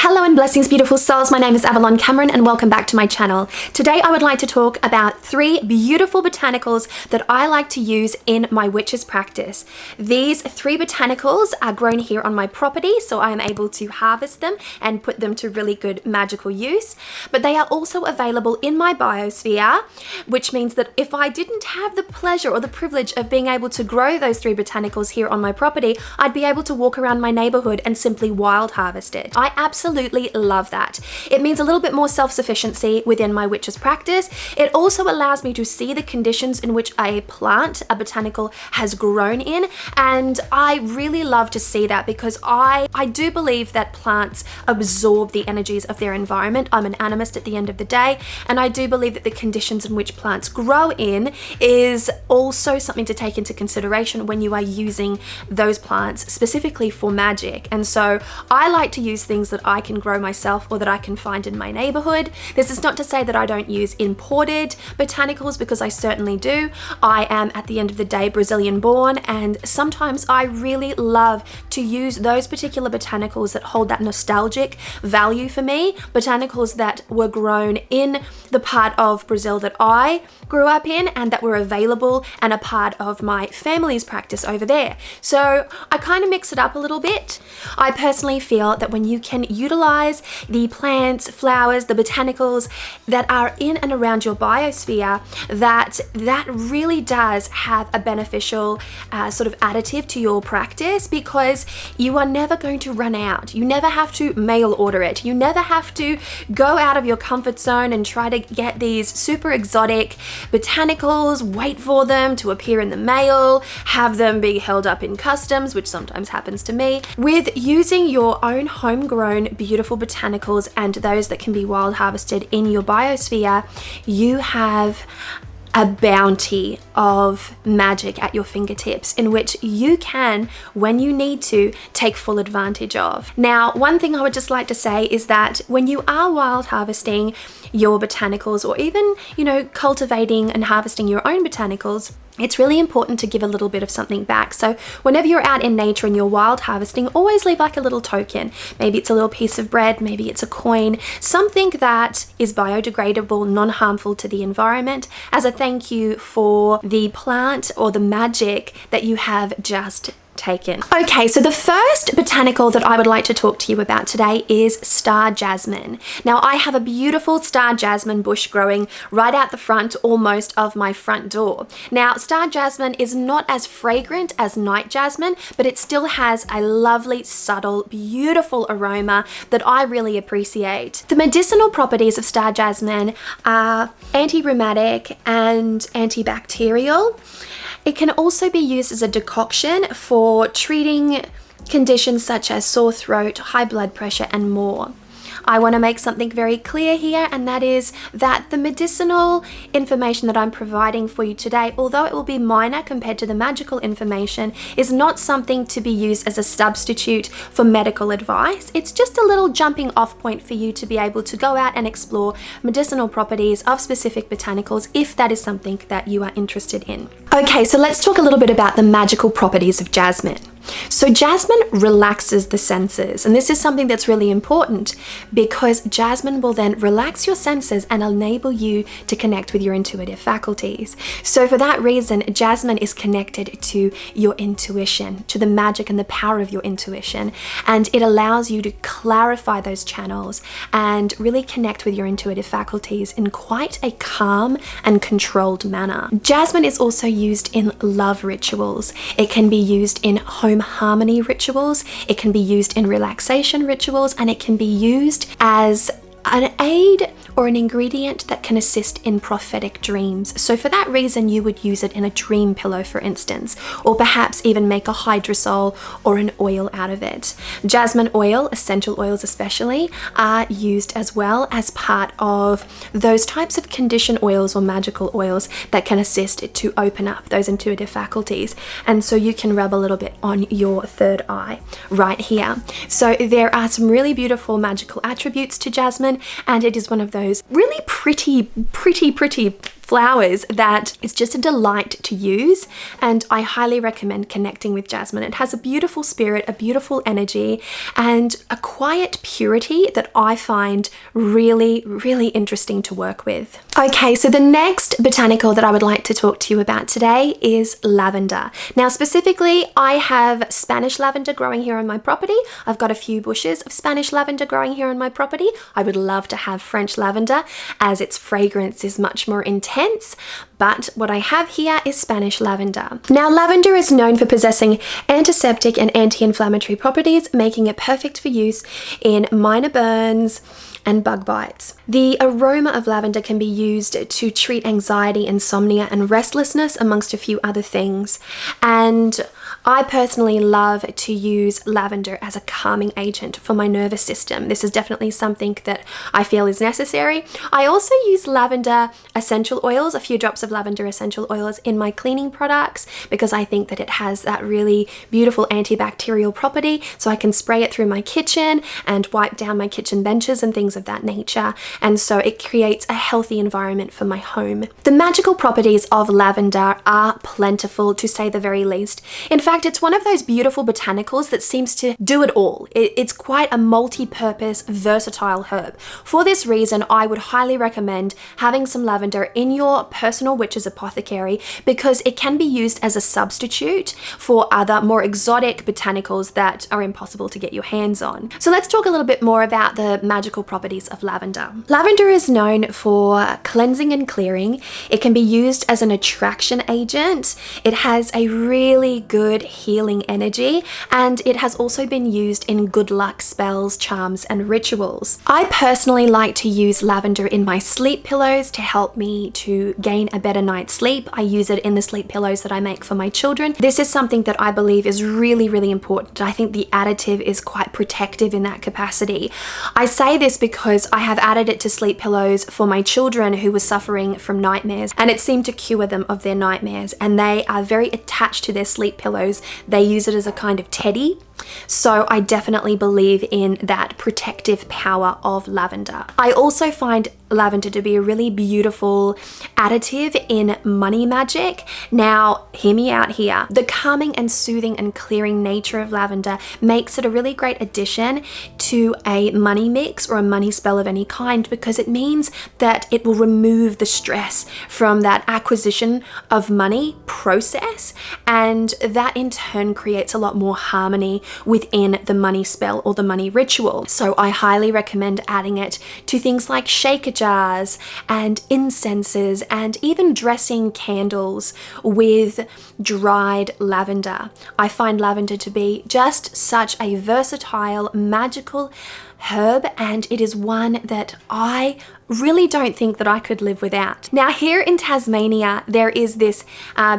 Hello and blessings, beautiful souls. My name is Avalon Cameron and welcome back to my channel. Today I would like to talk about 3 beautiful botanicals that I like to use in my witch's practice. These 3 botanicals are grown here on my property, so I am able to harvest them and put them to really good magical use. But they are also available in my biosphere, which means that if I didn't have the pleasure or the privilege of being able to grow those 3 botanicals here on my property, I'd be able to walk around my neighborhood and simply wild harvest it. I absolutely love that. It means a little bit more self-sufficiency within my witch's practice. It also allows me to see the conditions in which a plant, a botanical, has grown in, and I really love to see that because I do believe that plants absorb the energies of their environment. I'm an animist at the end of the day, and I do believe that the conditions in which plants grow in is also something to take into consideration when you are using those plants specifically for magic. And so I like to use things that I can grow myself or that I can find in my neighborhood. This is not to say that I don't use imported botanicals, because I certainly do. I am, at the end of the day, Brazilian born, and sometimes I really love to use those particular botanicals that hold that nostalgic value for me, botanicals that were grown in the part of Brazil that I grew up in and that were available and a part of my family's practice over there. So I kind of mix it up a little bit. I personally feel that when you can utilize the plants, flowers, the botanicals that are in and around your biosphere, that really does have a beneficial sort of additive to your practice, because you are never going to run out. You never have to mail order it. You never have to go out of your comfort zone and try to get these super exotic botanicals, wait for them to appear in the mail, have them be held up in customs, which sometimes happens to me. With using your own homegrown beautiful botanicals and those that can be wild harvested in your biosphere, you have a bounty of magic at your fingertips in which you can, when you need to, take full advantage of. Now, one thing I would just like to say is that when you are wild harvesting your botanicals, or even, cultivating and harvesting your own botanicals, it's really important to give a little bit of something back. So whenever you're out in nature and you're wild harvesting, always leave like a little token. Maybe it's a little piece of bread, maybe it's a coin, something that is biodegradable, non-harmful to the environment, as a thank you for the plant or the magic that you have just taken. Okay, so the first botanical that I would like to talk to you about today is star jasmine. Now, I have a beautiful star jasmine bush growing right out the front, almost, of my front door. Now, star jasmine is not as fragrant as night jasmine, but it still has a lovely, subtle, beautiful aroma that I really appreciate. The medicinal properties of star jasmine are anti-rheumatic and antibacterial. It can also be used as a decoction for treating conditions such as sore throat, high blood pressure, and more. I want to make something very clear here, and that is that the medicinal information that I'm providing for you today, although it will be minor compared to the magical information, is not something to be used as a substitute for medical advice. It's just a little jumping off point for you to be able to go out and explore medicinal properties of specific botanicals if that is something that you are interested in. Okay, so let's talk a little bit about the magical properties of jasmine. So jasmine relaxes the senses, and this is something that's really important because jasmine will then relax your senses and enable you to connect with your intuitive faculties. So for that reason, jasmine is connected to your intuition, to the magic and the power of your intuition, and it allows you to clarify those channels and really connect with your intuitive faculties in quite a calm and controlled manner. Jasmine is also used in love rituals. It can be used in home harmony rituals, it can be used in relaxation rituals, and it can be used as an aid or an ingredient that can assist in prophetic dreams. So for that reason, you would use it in a dream pillow, for instance, or perhaps even make a hydrosol or an oil out of it. Jasmine oil, essential oils especially, are used as well as part of those types of condition oils or magical oils that can assist it to open up those intuitive faculties. And so you can rub a little bit on your third eye right here. So there are some really beautiful magical attributes to jasmine. jasmine, and it is one of those really pretty flowers that is just a delight to use, and I highly recommend connecting with jasmine. It has a beautiful spirit, a beautiful energy, and a quiet purity that I find really interesting to work with. Okay, so the next botanical that I would like to talk to you about today is lavender. Now specifically, I have Spanish lavender growing here on my property. I've got a few bushes of Spanish lavender growing here on my property. I would love to have French lavender as its fragrance is much more intense, but what I have here is Spanish lavender. Now, lavender is known for possessing antiseptic and anti-inflammatory properties, making it perfect for use in minor burns and bug bites. The aroma of lavender can be used to treat anxiety, insomnia, and restlessness, amongst a few other things. And I personally love to use lavender as a calming agent for my nervous system. This is definitely something that I feel is necessary. I also use lavender essential oils, a few drops of lavender essential oils in my cleaning products, because I think that it has that really beautiful antibacterial property, so I can spray it through my kitchen and wipe down my kitchen benches and things of that nature, and so it creates a healthy environment for my home. The magical properties of lavender are plentiful, to say the very least. In fact, it's one of those beautiful botanicals that seems to do it all. It's quite a multi-purpose, versatile herb. For this reason, I would highly recommend having some lavender in your personal witch's apothecary, because it can be used as a substitute for other more exotic botanicals that are impossible to get your hands on. So let's talk a little bit more about the magical properties of lavender. Lavender is known for cleansing and clearing. It can be used as an attraction agent. It has a really good healing energy, and it has also been used in good luck spells, charms, and rituals. I personally like to use lavender in my sleep pillows to help me to gain a better night's sleep. I use it in the sleep pillows that I make for my children. This is something that I believe is really important. I think the additive is quite protective in that capacity. I say this because I have added it to sleep pillows for my children who were suffering from nightmares, and it seemed to cure them of their nightmares, and they are very attached to their sleep pillows. They use it as a kind of teddy. So I definitely believe in that protective power of lavender. I also find lavender to be a really beautiful additive in money magic. Now, hear me out here. The calming and soothing and clearing nature of lavender makes it a really great addition to a money mix or a money spell of any kind, because it means that it will remove the stress from that acquisition of money process, and that in turn creates a lot more harmony within the money spell or the money ritual. So I highly recommend adding it to things like shaker jars and incenses, and even dressing candles with dried lavender. I find lavender to be just such a versatile, magical herb, and it is one that I really don't think that I could live without. Now, here in Tasmania, there is this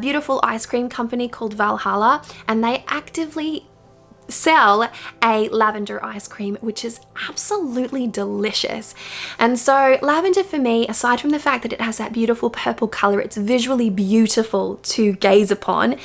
beautiful ice cream company called Valhalla, and they actively sell a lavender ice cream, which is absolutely delicious. And so lavender for me, aside from the fact that it has that beautiful purple color, it's visually beautiful to gaze upon.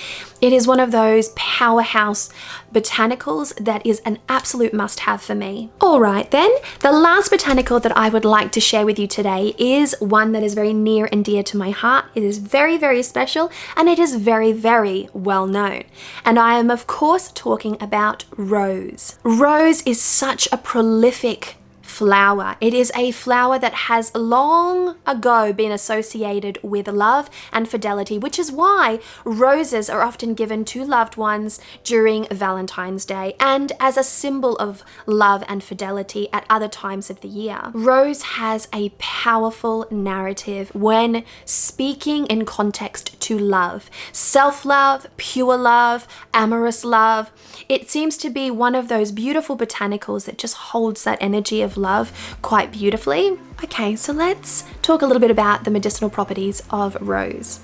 It is one of those powerhouse botanicals that is an absolute must-have for me. All right then, the last botanical that I would like to share with you today is one that is very near and dear to my heart. It is very special, and it is very well known. And I am of course talking about rose. Rose is such a prolific flower. It is a flower that has long ago been associated with love and fidelity, which is why roses are often given to loved ones during Valentine's Day and as a symbol of love and fidelity at other times of the year. Rose has a powerful narrative when speaking in context to love, self-love, pure love, amorous love. It seems to be one of those beautiful botanicals that just holds that energy of love quite beautifully. Okay, so let's talk a little bit about the medicinal properties of rose.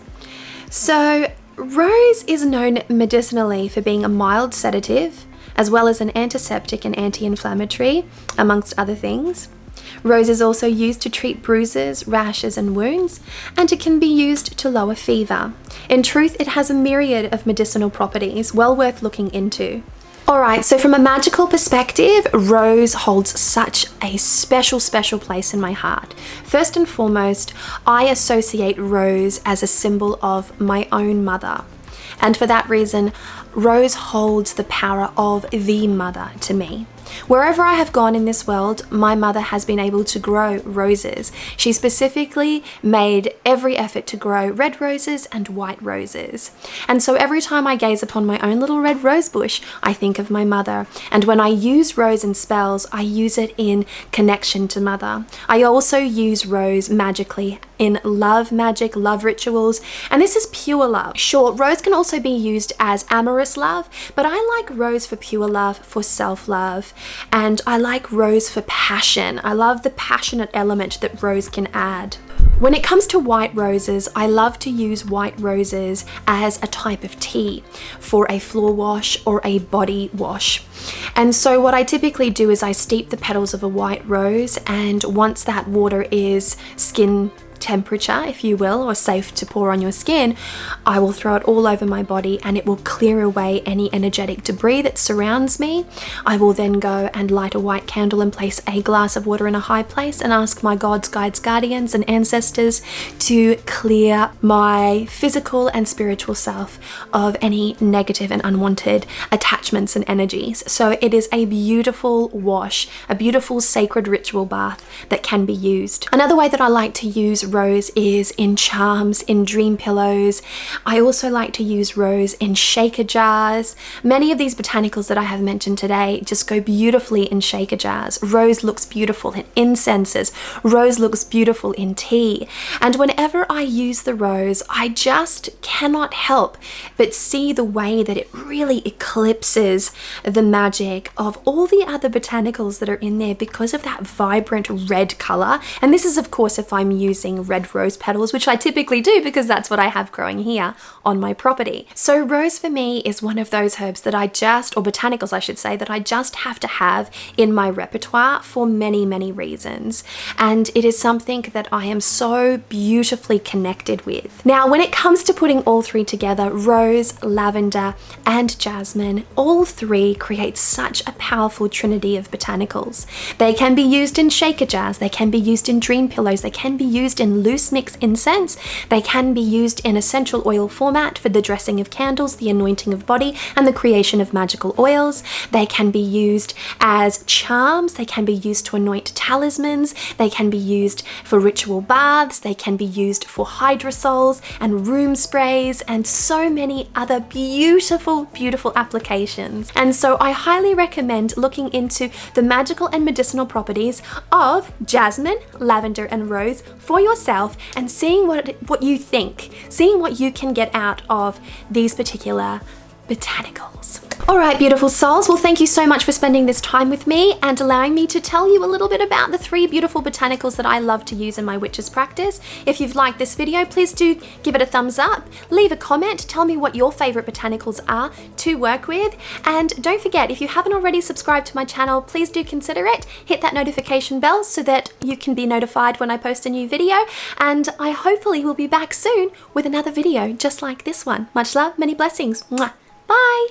So rose is known medicinally for being a mild sedative, as well as an antiseptic and anti-inflammatory, amongst other things. Rose is also used to treat bruises, rashes, and wounds, and it can be used to lower fever. In truth, it has a myriad of medicinal properties well worth looking into. Alright, so from a magical perspective, rose holds such a special place in my heart. First and foremost, I associate rose as a symbol of my own mother. And for that reason, rose holds the power of the mother to me. Wherever I have gone in this world, my mother has been able to grow roses. She specifically made every effort to grow red roses and white roses. And so every time I gaze upon my own little red rose bush, I think of my mother. And when I use rose in spells, I use it in connection to mother. I also use rose magically in love magic, love rituals, and this is pure love. Sure, rose can also be used as amorous love, but I like rose for pure love, for self-love, and I like rose for passion. I love the passionate element that rose can add. When it comes to white roses, I love to use white roses as a type of tea for a floor wash or a body wash. And so what I typically do is I steep the petals of a white rose, and once that water is skin temperature, if you will, or safe to pour on your skin, I will throw it all over my body and it will clear away any energetic debris that surrounds me. I will then go and light a white candle and place a glass of water in a high place and ask my gods, guides, guardians, and ancestors to clear my physical and spiritual self of any negative and unwanted attachments and energies. So it is a beautiful wash, a beautiful sacred ritual bath that can be used. Another way that I like to use rose is in charms, in dream pillows. I also like to use rose in shaker jars. Many of these botanicals that I have mentioned today just go beautifully in shaker jars. Rose looks beautiful in incenses. Rose looks beautiful in tea. And whenever I use the rose, I just cannot help but see the way that it really eclipses the magic of all the other botanicals that are in there because of that vibrant red color. And this is of course if I'm using red rose petals, which I typically do because that's what I have growing here on my property. So rose for me is one of those herbs that I just, or botanicals I should say, that I just have to have in my repertoire for many reasons. And it is something that I am so beautifully connected with. Now, when it comes to putting all three together, rose, lavender, and jasmine, all three create such a powerful trinity of botanicals. They can be used in shaker jars, they can be used in dream pillows, they can be used in loose mix incense, they can be used in essential oil format for the dressing of candles, the anointing of body, and the creation of magical oils. They can be used as charms, they can be used to anoint talismans, they can be used for ritual baths, they can be used for hydrosols and room sprays, and so many other beautiful applications. And so I highly recommend looking into the magical and medicinal properties of jasmine, lavender, and rose for yourself and seeing what you think, seeing what you can get out of these particular botanicals. Alright, beautiful souls, well thank you so much for spending this time with me and allowing me to tell you a little bit about the three beautiful botanicals that I love to use in my witches practice. If you've liked this video, please do give it a thumbs up, leave a comment, tell me what your favourite botanicals are to work with, and don't forget, if you haven't already subscribed to my channel, please do consider it. Hit that notification bell so that you can be notified when I post a new video, and I hopefully will be back soon with another video just like this one. Much love, many blessings. Mwah. Bye!